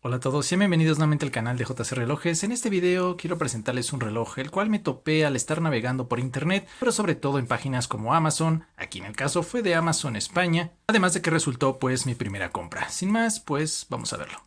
Hola a todos y bienvenidos nuevamente al canal de JC Relojes. En este video quiero presentarles un reloj el cual me topé al estar navegando por internet, pero sobre todo en páginas como Amazon. Aquí en el caso fue de Amazon España, además de que resultó pues mi primera compra. Sin más, pues vamos a verlo.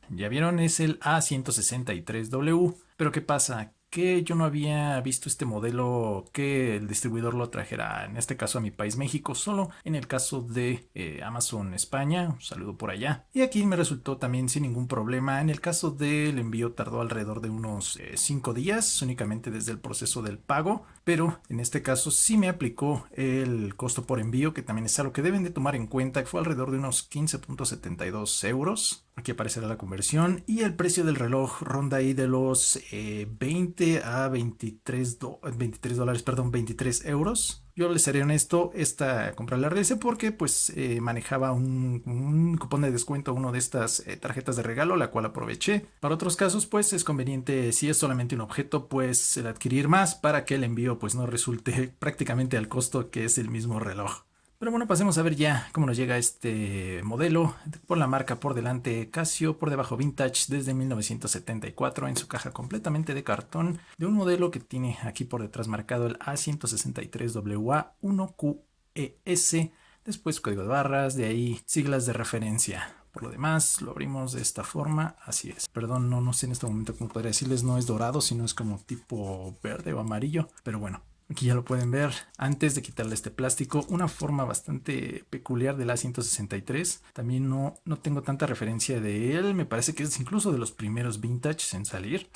Ya vieron, es el A163W, pero ¿qué pasa? Que yo no había visto este modelo que el distribuidor lo trajera, en este caso a mi país México, solo en el caso de Amazon España, un saludo por allá. Y aquí me resultó también sin ningún problema. En el caso del envío tardó alrededor de unos 5 días, únicamente desde el proceso del pago, pero en este caso sí me aplicó el costo por envío, que también es algo que deben de tomar en cuenta, que fue alrededor de unos 15.72 euros. Aquí aparecerá la conversión y el precio del reloj ronda ahí de los 20 a 23 dólares, perdón, 23 euros. Yo les seré honesto, esta compra la realicé porque pues manejaba un cupón de descuento, uno de estas tarjetas de regalo, la cual aproveché. Para otros casos pues es conveniente, si es solamente un objeto, pues el adquirir más para que el envío pues no resulte prácticamente al costo que es el mismo reloj. Pero bueno, pasemos a ver ya cómo nos llega este modelo. Por la marca por delante Casio, por debajo Vintage desde 1974 en su caja completamente de cartón, de un modelo que tiene aquí por detrás marcado el A163WA1QES, después código de barras, de ahí siglas de referencia. Por lo demás, lo abrimos de esta forma, así es. Perdón, no sé en este momento cómo podría decirles, no es dorado, sino es como tipo verde o amarillo, pero bueno. Aquí ya lo pueden ver, antes de quitarle este plástico, una forma bastante peculiar del A163. También no tengo tanta referencia de él, me parece que es incluso de los primeros vintage en salir.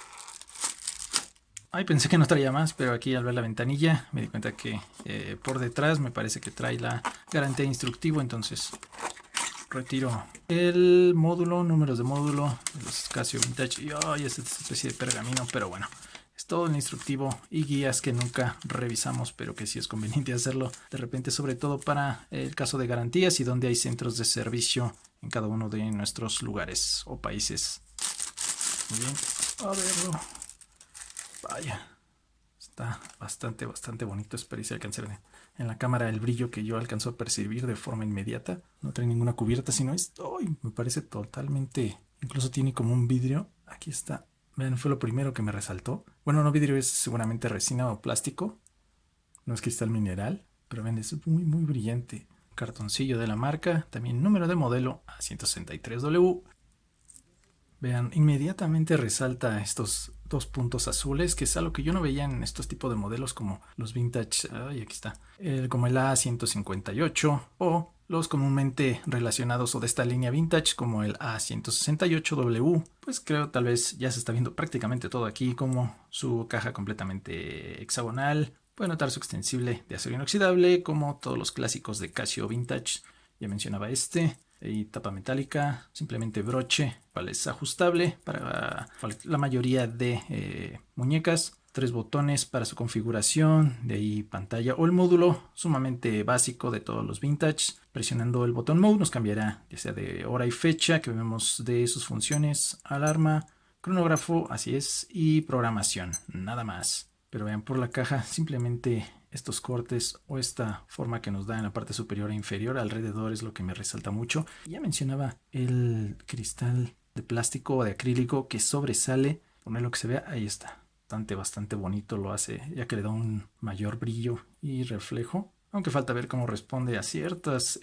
Ay, pensé que no traía más, pero aquí al ver la ventanilla me di cuenta que por detrás me parece que trae la garantía instructivo, entonces retiro el módulo, números de módulo, de los Casio Vintage y oh, es esta especie de pergamino, pero bueno. Es todo el instructivo y guías que nunca revisamos, pero que sí es conveniente hacerlo de repente, sobre todo para el caso de garantías y donde hay centros de servicio en cada uno de nuestros lugares o países. Muy bien, a verlo. Vaya, está bastante bonito. Espero si alcanzar en la cámara el brillo que yo alcanzo a percibir de forma inmediata. No trae ninguna cubierta, sino es, me parece totalmente, incluso tiene como un vidrio. Aquí está. Vean, fue lo primero que me resaltó. Bueno, no vidrio, es seguramente resina o plástico. No es cristal mineral, pero ven, es muy brillante. Cartoncillo de la marca, también número de modelo A163W. Vean, inmediatamente resalta estos dos puntos azules, que es algo que yo no veía en estos tipos de modelos como los vintage, y aquí está, como el A158 o los comúnmente relacionados o de esta línea vintage como el A168W. Pues creo tal vez ya se está viendo prácticamente todo aquí, como su caja completamente hexagonal. Puede notar su extensible de acero inoxidable, como todos los clásicos de Casio vintage. Ya mencionaba este. Y tapa metálica, simplemente broche, cual es ajustable para la mayoría de muñecas. 3 botones para su configuración, de ahí pantalla o el módulo sumamente básico de todos los vintage. Presionando el botón Mode nos cambiará ya sea de hora y fecha que vemos de sus funciones, alarma, cronógrafo, así es, y programación, nada más. Pero vean, por la caja simplemente estos cortes o esta forma que nos da en la parte superior e inferior alrededor es lo que me resalta mucho. Ya mencionaba el cristal de plástico o de acrílico que sobresale. Poner que se vea, ahí está. Bastante bonito lo hace, ya que le da un mayor brillo y reflejo. Aunque falta ver cómo responde a ciertas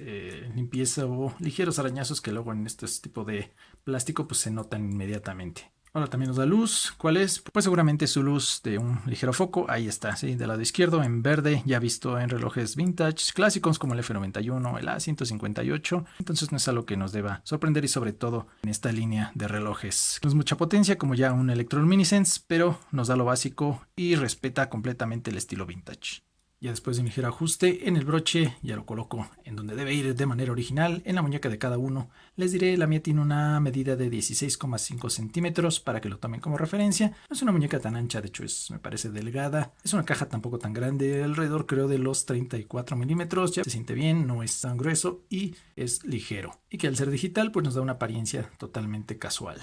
limpieza o ligeros arañazos que luego en este tipo de plástico pues se notan inmediatamente. Ahora también nos da luz. ¿Cuál es? Pues seguramente su luz de un ligero foco. Ahí está, sí, del lado izquierdo en verde, ya visto en relojes vintage clásicos como el F91, el A158. Entonces no es algo que nos deba sorprender y sobre todo en esta línea de relojes. No es mucha potencia como ya un electroluminescence, pero nos da lo básico y respeta completamente el estilo vintage. Ya después de un ligero ajuste en el broche, ya lo coloco en donde debe ir de manera original, en la muñeca de cada uno. Les diré, la mía tiene una medida de 16,5 centímetros para que lo tomen como referencia. No es una muñeca tan ancha, de hecho me parece delgada. Es una caja tampoco tan grande, alrededor creo de los 34 milímetros. Ya se siente bien, no es tan grueso y es ligero. Y que al ser digital pues nos da una apariencia totalmente casual.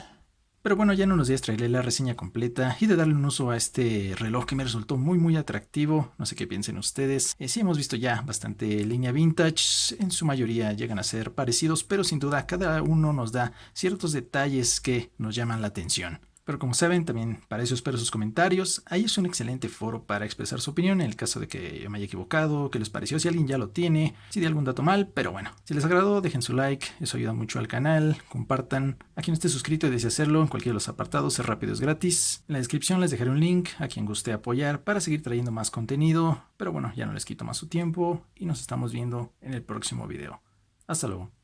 Pero bueno, ya en unos días traeré la reseña completa y de darle un uso a este reloj que me resultó muy atractivo. No sé qué piensen ustedes. Sí hemos visto ya bastante línea vintage. En su mayoría llegan a ser parecidos, pero sin duda cada uno nos da ciertos detalles que nos llaman la atención. Pero como saben, también para eso espero sus comentarios. Ahí es un excelente foro para expresar su opinión en el caso de que yo me haya equivocado, qué les pareció, si alguien ya lo tiene, si di algún dato mal, pero bueno. Si les agradó, dejen su like, eso ayuda mucho al canal, compartan. A quien esté suscrito y desee hacerlo en cualquiera de los apartados, es rápido, es gratis. En la descripción les dejaré un link a quien guste apoyar para seguir trayendo más contenido. Pero bueno, ya no les quito más su tiempo y nos estamos viendo en el próximo video. Hasta luego.